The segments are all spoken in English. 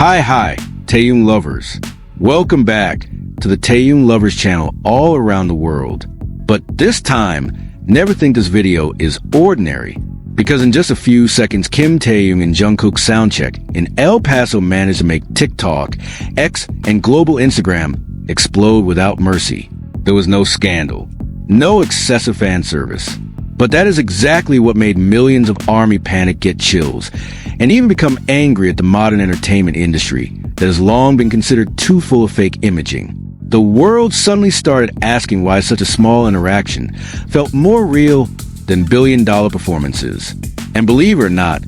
Hi, Taehyung lovers. Welcome back to the Taehyung lovers channel all around the world. But this time, never think this video is ordinary, because in just a few seconds, Taehyung and Jungkook Soundcheck in El Paso managed to make TikTok, X, and global Instagram explode without mercy. There was no scandal, no excessive fan service. But that is exactly what made millions of ARMY panic get chills, and even become angry at the modern entertainment industry that has long been considered too full of fake imaging. The world suddenly started asking why such a small interaction felt more real than billion-dollar performances. And believe it or not,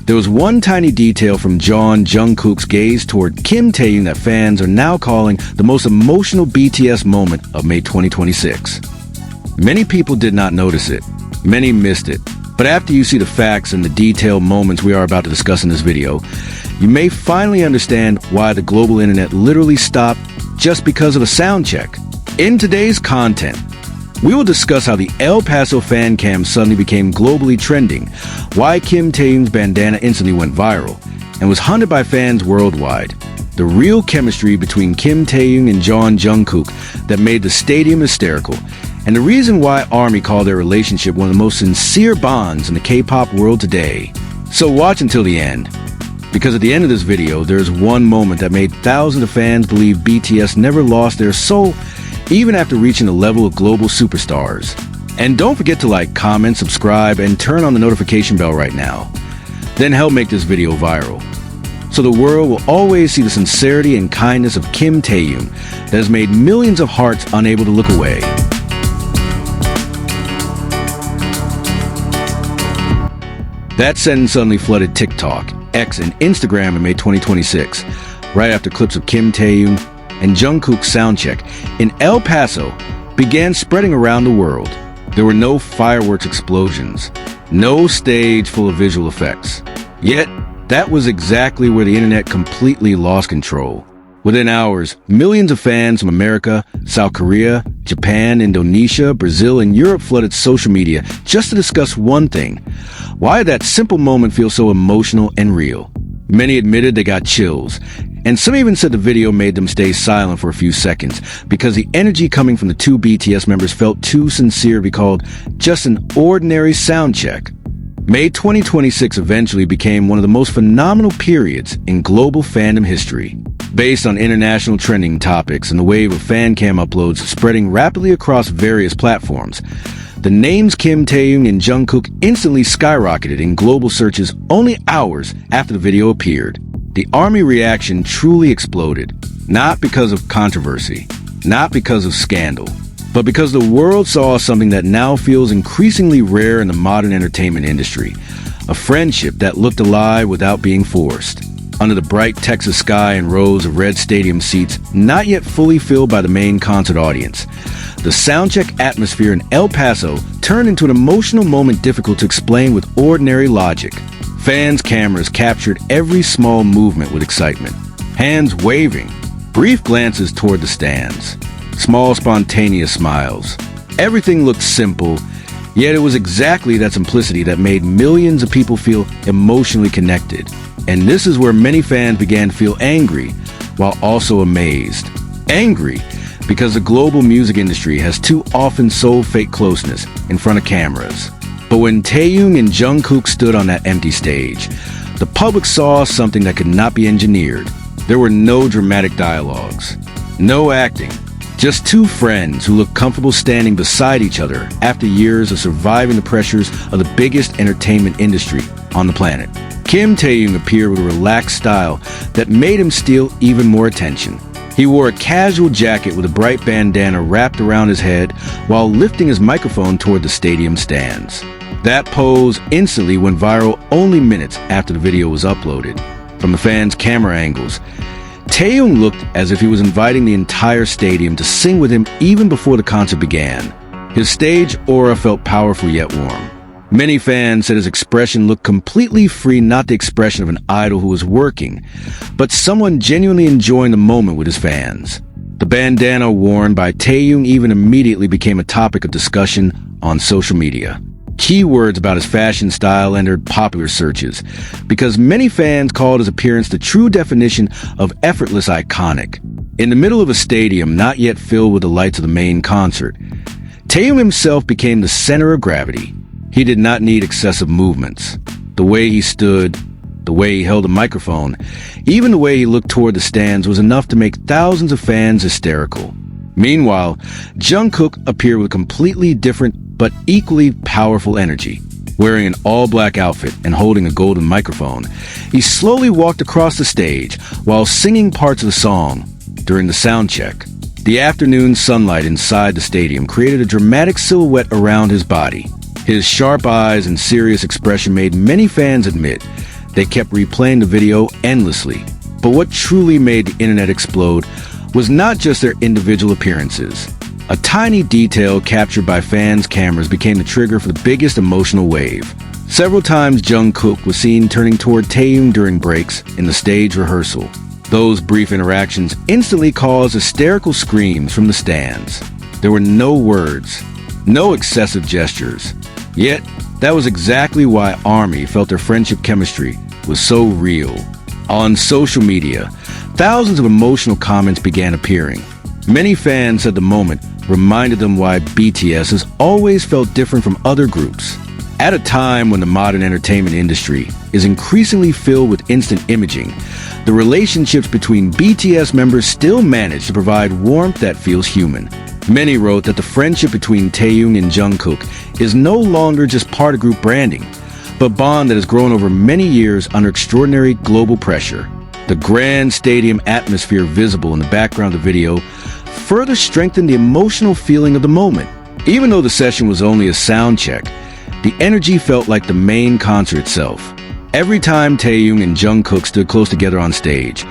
there was one tiny detail from Jeon Jungkook's gaze toward Taehyung that fans are now calling the most emotional BTS moment of May 2026. Many people did not notice it. Many missed it. But after you see the facts and the detailed moments we are about to discuss in this video, you may finally understand why the global internet literally stopped just because of a sound check. In today's content, we will discuss how the El Paso fan cam suddenly became globally trending, why Taehyung's bandana instantly went viral, and was hunted by fans worldwide, the real chemistry between Taehyung and Jeon Jungkook that made the stadium hysterical, and the reason why ARMY called their relationship one of the most sincere bonds in the K-pop world today. So watch until the end, because at the end of this video, there is one moment that made thousands of fans believe BTS never lost their soul, even after reaching the level of global superstars. And don't forget to like, comment, subscribe, and turn on the notification bell right now. Then help make this video viral, so the world will always see the sincerity and kindness of Taehyung that has made millions of hearts unable to look away. That sentence suddenly flooded TikTok, X, and Instagram in May 2026, right after clips of Taehyung and Jungkook's Soundcheck in El Paso began spreading around the world. There were no fireworks explosions, no stage full of visual effects. Yet, that was exactly where the internet completely lost control. Within hours, millions of fans from America, South Korea, Japan, Indonesia, Brazil, and Europe flooded social media just to discuss one thing: why that simple moment feels so emotional and real. Many admitted they got chills, and some even said the video made them stay silent for a few seconds because the energy coming from the two BTS members felt too sincere to be called just an ordinary sound check. May 2026 eventually became one of the most phenomenal periods in global fandom history. Based on international trending topics and the wave of fan cam uploads spreading rapidly across various platforms, the names Taehyung and Jungkook instantly skyrocketed in global searches only hours after the video appeared. The ARMY reaction truly exploded, not because of controversy, not because of scandal, but because the world saw something that now feels increasingly rare in the modern entertainment industry: a friendship that looked alive without being forced. Under the bright Texas sky and rows of red stadium seats not yet fully filled by the main concert audience, the soundcheck atmosphere in El Paso turned into an emotional moment difficult to explain with ordinary logic. Fans' cameras captured every small movement with excitement. Hands waving, brief glances toward the stands, small spontaneous smiles. Everything looked simple, yet it was exactly that simplicity that made millions of people feel emotionally connected. And this is where many fans began to feel angry, while also amazed. Angry because the global music industry has too often sold fake closeness in front of cameras. But when Taehyung and Jungkook stood on that empty stage, the public saw something that could not be engineered. There were no dramatic dialogues, no acting, just two friends who looked comfortable standing beside each other after years of surviving the pressures of the biggest entertainment industry on the planet. Taehyung appeared with a relaxed style that made him steal even more attention. He wore a casual jacket with a bright bandana wrapped around his head while lifting his microphone toward the stadium stands. That pose instantly went viral only minutes after the video was uploaded. From the fans' camera angles, Taehyung looked as if he was inviting the entire stadium to sing with him even before the concert began. His stage aura felt powerful yet warm. Many fans said his expression looked completely free, not the expression of an idol who was working, but someone genuinely enjoying the moment with his fans. The bandana worn by Taehyung even immediately became a topic of discussion on social media. Keywords about his fashion style entered popular searches because many fans called his appearance the true definition of effortless iconic. In the middle of a stadium not yet filled with the lights of the main concert, Taehyung himself became the center of gravity. He did not need excessive movements. The way he stood, the way he held a microphone, even the way he looked toward the stands was enough to make thousands of fans hysterical. Meanwhile, Jungkook appeared with completely different but equally powerful energy. Wearing an all-black outfit and holding a golden microphone, he slowly walked across the stage while singing parts of the song during the soundcheck. The afternoon sunlight inside the stadium created a dramatic silhouette around his body. His sharp eyes and serious expression made many fans admit they kept replaying the video endlessly. But what truly made the internet explode was not just their individual appearances. A tiny detail captured by fans' cameras became the trigger for the biggest emotional wave. Several times Jungkook was seen turning toward Taehyung during breaks in the stage rehearsal. Those brief interactions instantly caused hysterical screams from the stands. There were no words, no excessive gestures. Yet, that was exactly why ARMY felt their friendship chemistry was so real. On social media, thousands of emotional comments began appearing. Many fans said the moment reminded them why BTS has always felt different from other groups. At a time when the modern entertainment industry is increasingly filled with instant imaging, the relationships between BTS members still manage to provide warmth that feels human. Many wrote that the friendship between Taehyung and Jungkook is no longer just part of group branding, but a bond that has grown over many years under extraordinary global pressure. The grand stadium atmosphere visible in the background of the video further strengthened the emotional feeling of the moment. Even though the session was only a sound check, the energy felt like the main concert itself. Every time Taehyung and Jungkook stood close together on stage,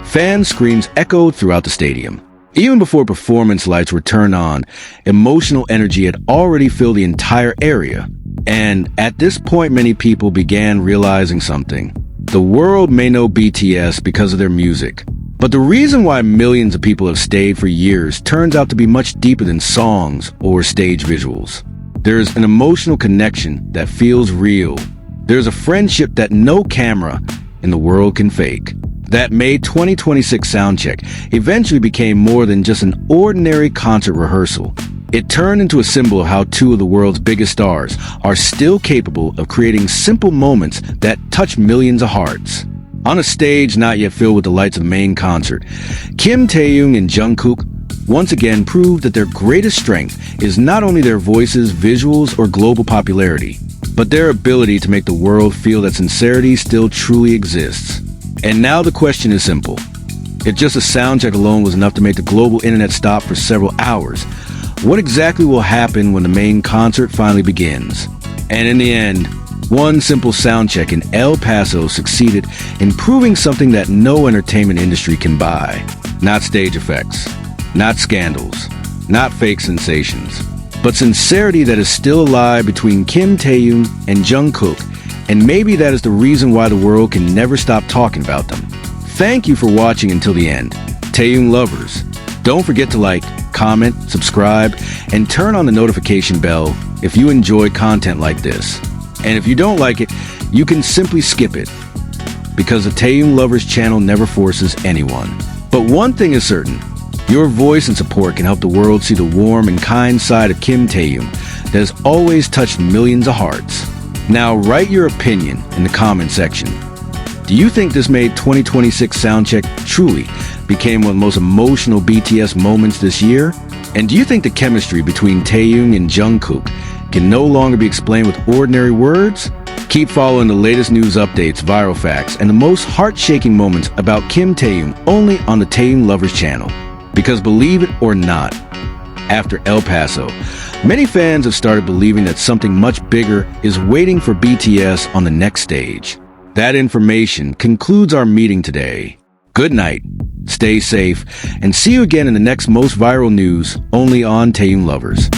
fans' screams echoed throughout the stadium. Even before performance lights were turned on, emotional energy had already filled the entire area. And at this point, many people began realizing something. The world may know BTS because of their music, but the reason why millions of people have stayed for years turns out to be much deeper than songs or stage visuals. There's an emotional connection that feels real. There's a friendship that no camera in the world can fake. That May 2026 Soundcheck eventually became more than just an ordinary concert rehearsal. It turned into a symbol of how two of the world's biggest stars are still capable of creating simple moments that touch millions of hearts. On a stage not yet filled with the lights of the main concert, Kim Taehyung and Jungkook once again proved that their greatest strength is not only their voices, visuals, or global popularity, but their ability to make the world feel that sincerity still truly exists. And now the question is simple. If just a soundcheck alone was enough to make the global internet stop for several hours, what exactly will happen when the main concert finally begins? And in the end, one simple soundcheck in El Paso succeeded in proving something that no entertainment industry can buy. Not stage effects, not scandals, not fake sensations, but sincerity that is still alive between Kim Taehyung and Jungkook, and maybe that is the reason why the world can never stop talking about them. Thank you for watching until the end. Taehyung lovers, don't forget to like, comment, subscribe, and turn on the notification bell if you enjoy content like this. And if you don't like it, you can simply skip it, because the Taehyung Lovers channel never forces anyone. But one thing is certain, your voice and support can help the world see the warm and kind side of Kim Taehyung that has always touched millions of hearts. Now write your opinion in the comment section. Do you think this made 2026 Soundcheck truly became one of the most emotional BTS moments this year? And do you think the chemistry between Taehyung and Jungkook can no longer be explained with ordinary words? Keep following the latest news updates, viral facts, and the most heart-shaking moments about Kim Taehyung only on the Taehyung Lovers channel. Because believe it or not, after El Paso, many fans have started believing that something much bigger is waiting for BTS on the next stage. That information concludes our meeting today. Good night, stay safe, and see you again in the next most viral news only on Taehyung Lovers.